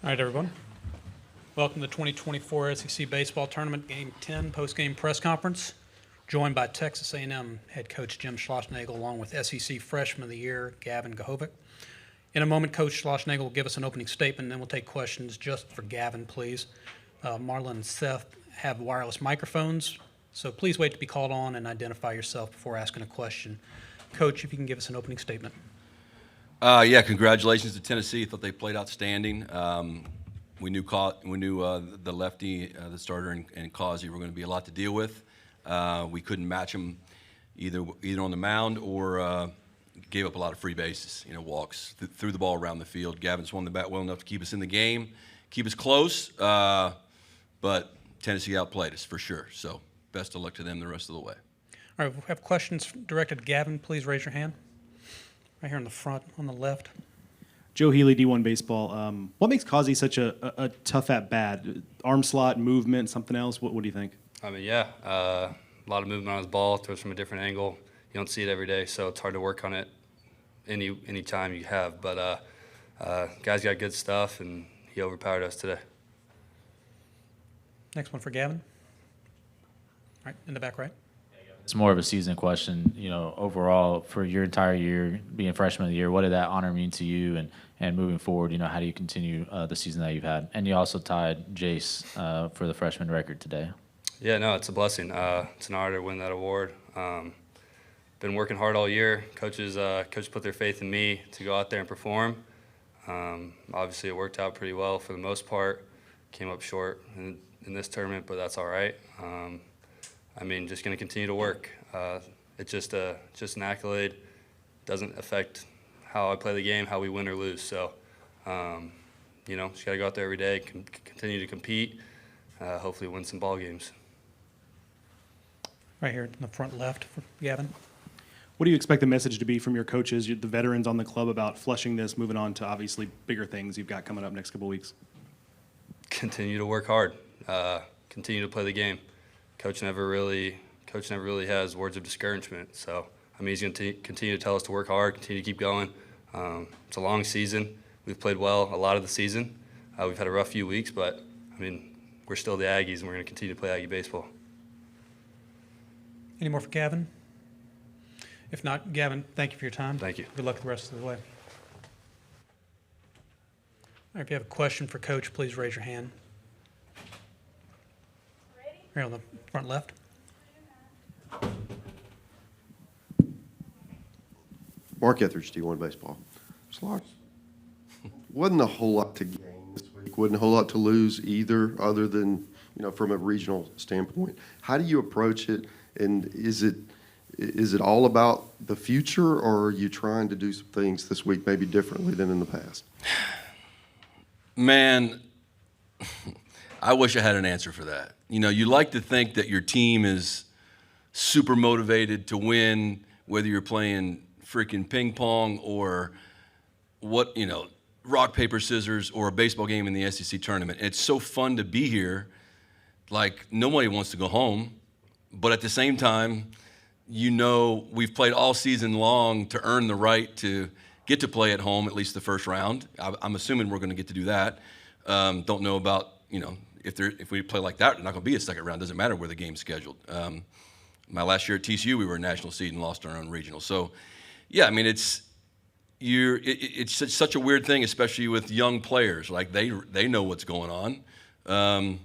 All right, everyone. Welcome to the 2024 SEC Baseball Tournament Game 10 post-game press conference. Joined by Texas A&M head coach Jim Schlossnagle, along with SEC Freshman of the Year Gavin Grahovac. In a moment, Coach Schlossnagle will give us an opening statement, and then we'll take questions just for Gavin, please. Marlon and Seth have wireless microphones, so please wait to be called on and identify yourself before asking a question. Coach, if you can give us an opening statement. Yeah, congratulations to Tennessee. I thought they played outstanding. We knew the lefty, the starter, and Causey were going to be a lot to deal with. We couldn't match them either on the mound or gave up a lot of free bases, walks, threw the ball around the field. Gavin swung the bat well enough to keep us in the game, keep us close, but Tennessee outplayed us for sure. So best of luck to them the rest of the way. All right, we have questions directed to Gavin. Please raise your hand. Right here in the front, on the left. Joe Healy, D1 Baseball. What makes Causey such a tough at bat? Arm slot, movement, something else? What do you think? I mean, yeah, a lot of movement on his ball, throws from a different angle. You don't see it every day, so it's hard to work on it any time you have. But guy's got good stuff, and he overpowered us today. Next one for Gavin. All right, in the back right. It's more of a season question, overall for your entire year, being freshman of the year, what did that honor mean to you and moving forward, how do you continue the season that you've had? And you also tied Jace for the freshman record today. Yeah, no, it's a blessing. It's an honor to win that award. Been working hard all year. Coaches put their faith in me to go out there and perform. Obviously, it worked out pretty well for the most part. Came up short in this tournament, but that's all right. Just going to continue to work. It's just an accolade. Doesn't affect how I play the game, how we win or lose. So, just got to go out there every day, continue to compete, hopefully win some ball games. Right here in the front left for Gavin. What do you expect the message to be from your coaches, the veterans on the club, about flushing this, moving on to obviously bigger things you've got coming up next couple of weeks? Continue to work hard. Continue to play the game. Coach never really has words of discouragement. So, he's going to continue to tell us to work hard, continue to keep going. It's a long season. We've played well a lot of the season. We've had a rough few weeks, but, we're still the Aggies, and we're going to continue to play Aggie baseball. Any more for Gavin? If not, Gavin, thank you for your time. Thank you. Good luck the rest of the way. All right, if you have a question for Coach, please raise your hand. Here on the front left. Mark Etheridge, D1 Baseball. Slosh, wasn't a whole lot to gain this week. Wasn't a whole lot to lose either, other than, from a regional standpoint. How do you approach it, and is it all about the future, or are you trying to do some things this week maybe differently than in the past? Man, I wish I had an answer for that. You like to think that your team is super motivated to win, whether you're playing freaking ping pong or rock, paper, scissors, or a baseball game in the SEC tournament. It's so fun to be here. Like, nobody wants to go home. But at the same time, we've played all season long to earn the right to get to play at home, at least the first round. I'm assuming we're going to get to do that. Don't know about, if we play like that, it's not going to be a second round. Doesn't matter where the game's scheduled. My last year at TCU, we were a national seed and lost our own regional. So, yeah, it's such a weird thing, especially with young players. Like, they know what's going on.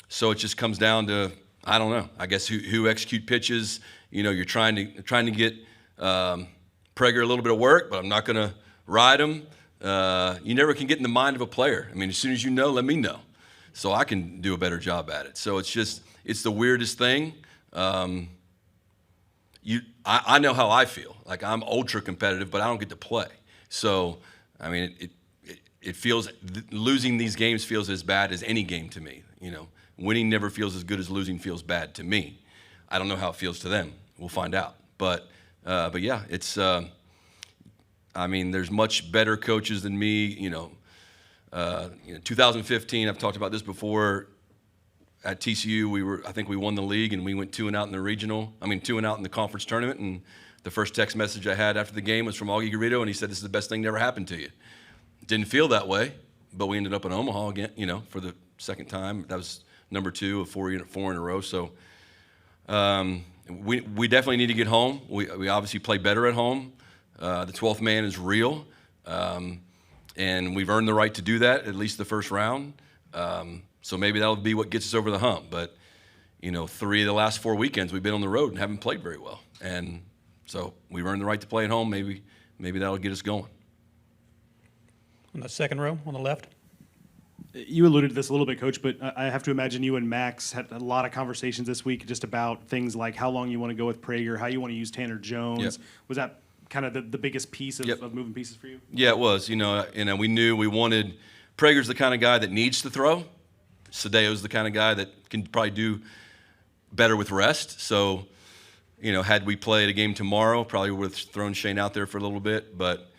So it just comes down to, I don't know, I guess who execute pitches. You're trying to get Prager a little bit of work, but I'm not going to ride him. You never can get in the mind of a player. As soon as let me know, so I can do a better job at it. So it's the weirdest thing. I know how I feel. Like, I'm ultra competitive, but I don't get to play. So, it feels, losing these games feels as bad as any game to me. Winning never feels as good as losing feels bad to me. I don't know how it feels to them. We'll find out. But yeah, it's. There's much better coaches than me. 2015. I've talked about this before. At TCU, I think we won the league, and we went 2-0 in the regional. 2-0 in the conference tournament. And the first text message I had after the game was from Aggie, and he said, "This is the best thing that ever happened to you." Didn't feel that way, but we ended up in Omaha again, for the second time. That was number 2 of 4 in a row. So we definitely need to get home. We obviously play better at home. The 12th man is real, and we've earned the right to do that, at least the first round. So maybe that'll be what gets us over the hump. But 3 of the last 4 weekends we've been on the road and haven't played very well, and so we've earned the right to play at home. Maybe that'll get us going. On the second row on the left. You alluded to this a little bit, Coach, but I have to imagine you and Max had a lot of conversations this week just about things like how long you want to go with Prager, how you want to use Tanner Jones. Yep. Was that kind of the biggest piece of, Yep. of moving pieces for you? Yeah, it was. We knew we wanted Prager's the kind of guy that needs to throw. Sadeo's the kind of guy that can probably do better with rest. So, had we played a game tomorrow, probably would have thrown Shane out there for a little bit. But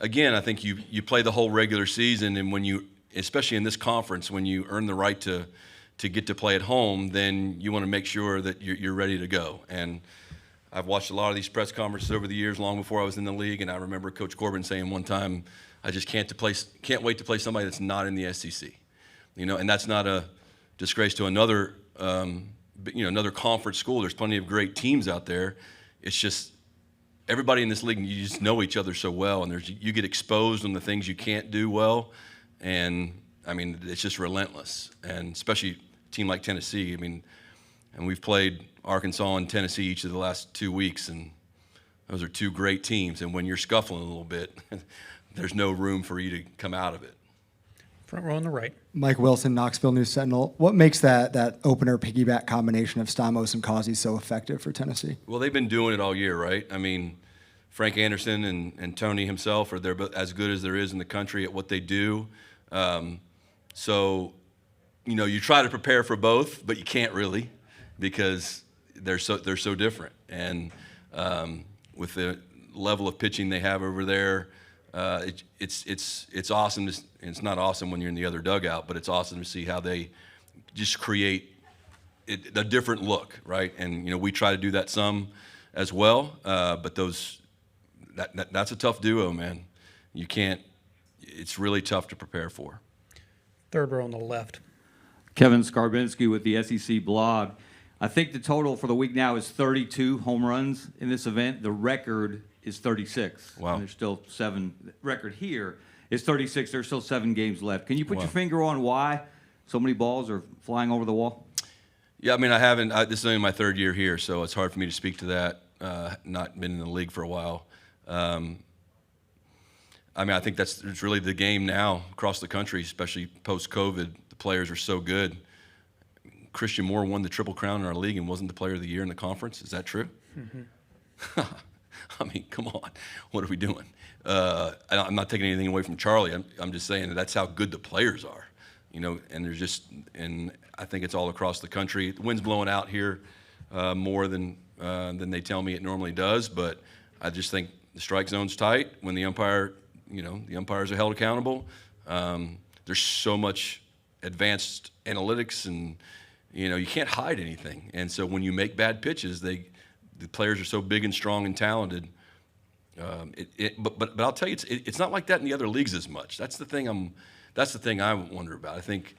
again, I think you play the whole regular season, and when you, especially in this conference, when you earn the right to get to play at home, then you want to make sure that you're ready to go. And I've watched a lot of these press conferences over the years, long before I was in the league, and I remember Coach Corbin saying one time, "I just can't wait to play somebody that's not in the SEC." And that's not a disgrace to another conference school. There's plenty of great teams out there. It's just everybody in this league, you just know each other so well, and you get exposed on the things you can't do well, and it's just relentless. And especially a team like Tennessee. And we've played Arkansas and Tennessee each of the last 2 weeks, and those are 2 great teams. And when you're scuffling a little bit, there's no room for you to come out of it. Front row on the right. Mike Wilson, Knoxville News Sentinel. What makes that opener piggyback combination of Stamos and Causey so effective for Tennessee? Well, they've been doing it all year, right? Frank Anderson they're as good as there is in the country at what they do. So, you try to prepare for both, but you can't really, because they're so different. And with the level of pitching they have over there, it's awesome. It's not awesome when you're in the other dugout, but it's awesome to see how they just create a different look, right? And we try to do that some as well, but that's a tough duo, man. You can't. It's really tough to prepare for. Third row on the left. Kevin Skarbinski with the SEC blog. I think the total for the week now is 32 home runs in this event. The record is 36. Wow. And there's still 7. The record here is 36. There's still 7 games left. Can you put Wow. your finger on why so many balls are flying over the wall? Yeah, I haven't. This is only my 3rd year here, so it's hard for me to speak to that. Not been in the league for a while. I think it's really the game now across the country, especially post-COVID. The players are so good. Christian Moore won the Triple Crown in our league and wasn't the Player of the Year in the conference. Is that true? Mm-hmm. Come on. What are we doing? I'm not taking anything away from Charlie. I'm just saying that's how good the players are. And I think it's all across the country. The wind's blowing out here more than they tell me it normally does, but I just think the strike zone's tight when the umpires are held accountable. There's so much advanced analytics, and you can't hide anything. And so when you make bad pitches, the players are so big and strong and talented. But I'll tell you, it's not like that in the other leagues as much. That's the thing I wonder about. I think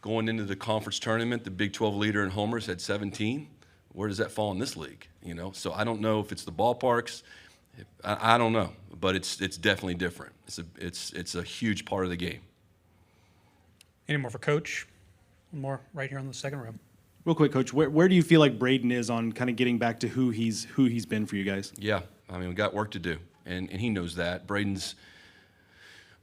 going into the conference tournament, the Big 12 leader in homers had 17. Where does that fall in this league? So I don't know if it's the ballparks. I don't know, but it's definitely different. It's a huge part of the game. Any more for Coach? One more right here on the second row. Real quick, Coach, where do you feel like Braden is on kind of getting back to who he's been for you guys? Yeah, we got work to do, and he knows that. Braden's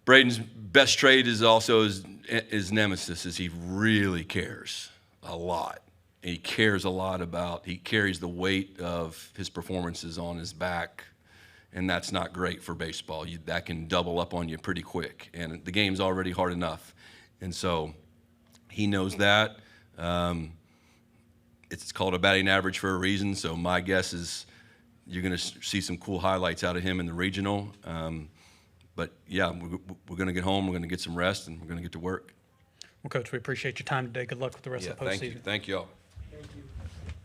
best trait is also his nemesis, is he really cares a lot. He cares a lot he carries the weight of his performances on his back, and that's not great for baseball. That can double up on you pretty quick, and the game's already hard enough. And so he knows that. It's called a batting average for a reason, so my guess is you're going to see some cool highlights out of him in the regional. But, yeah, we're going to get home, we're going to get some rest, and we're going to get to work. Well, Coach, we appreciate your time today. Good luck with the rest of the postseason. Thank you all.